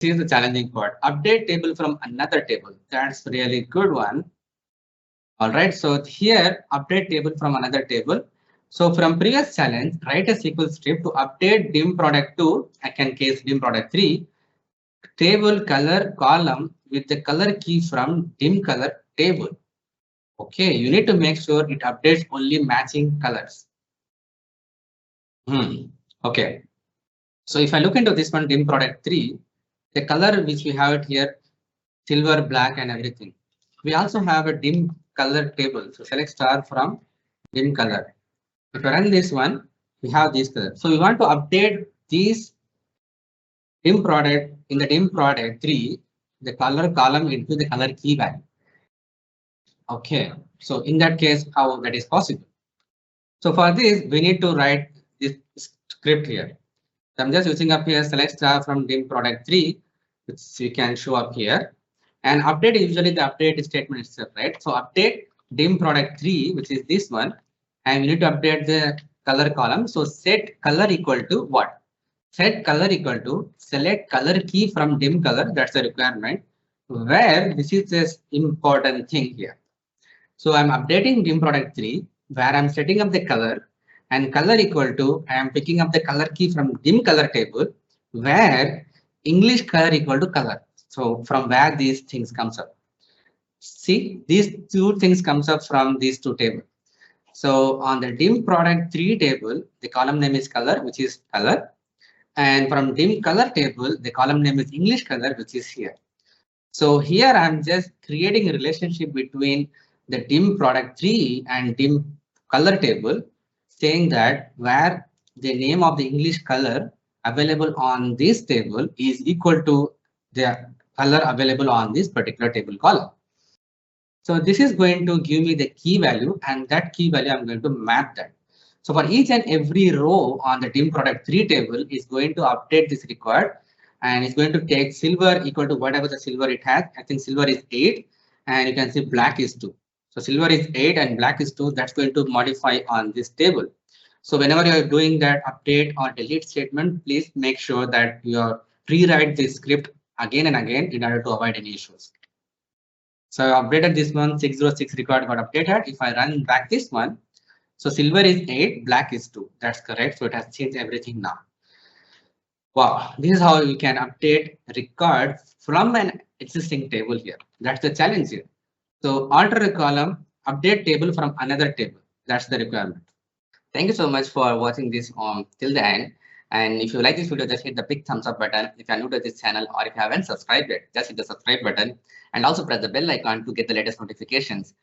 This is the challenging part. Update table from another table. That's really good one. All right. So here, update table from another table. So from previous challenge, write a SQL script to update dim product 2, I can case dim product 3, table color column with the color key from dim color table. Okay, you need to make sure it updates only matching colors. Okay. So if I look into this one, dim product 3, the color which we have it here, silver, black, and everything. We also have a dim color table. So select star from dim color. If I run this one, we have this color. So we want to update these dim product in the dim product 3, the color column into the color key value. Okay. So in that case, how that is possible? So for this, we need to write this script here. So I'm just using up here select star from dim product 3, which we can show up here. And update usually the update statement itself, right? So update dim product 3, which is this one, and we need to update the color column. So set color equal to what? Set color equal to select color key from dim color. That's the requirement. Where this is this important thing here. So I'm updating dim product 3, where I'm setting up the color, and color equal to I am picking up the color key from dim color table, where English color equal to color. So from where these things comes up. See, these two things comes up from these two tables. So on the dim product 3 table, the column name is color, which is color. And from dim color table, the column name is English color, which is here. So here I'm just creating a relationship between the dim product 3 and dim color table, saying that where the name of the English color available on this table is equal to the color available on this particular table column. So this is going to give me the key value, and that key value I'm going to map that. So for each and every row on the dim product 3 table is going to update this required, and it's going to take silver equal to whatever the silver it has. I think silver is 8, and you can see black is 2. So silver is 8 and black is 2. That's going to modify on this table. So whenever you are doing that update or delete statement, please make sure that you rewrite this script again and again in order to avoid any issues. So I updated this one, 606 required got updated. If I run back this one, so silver is 8, black is 2. That's correct. So it has changed everything now. Wow, this is how you can update record from an existing table here. That's the challenge here. So alter a column, update table from another table. That's the requirement. Thank you so much for watching this till the end. And if you like this video, just hit the big thumbs up button. If you're new to this channel or if you haven't subscribed yet, just hit the subscribe button and also press the bell icon to get the latest notifications.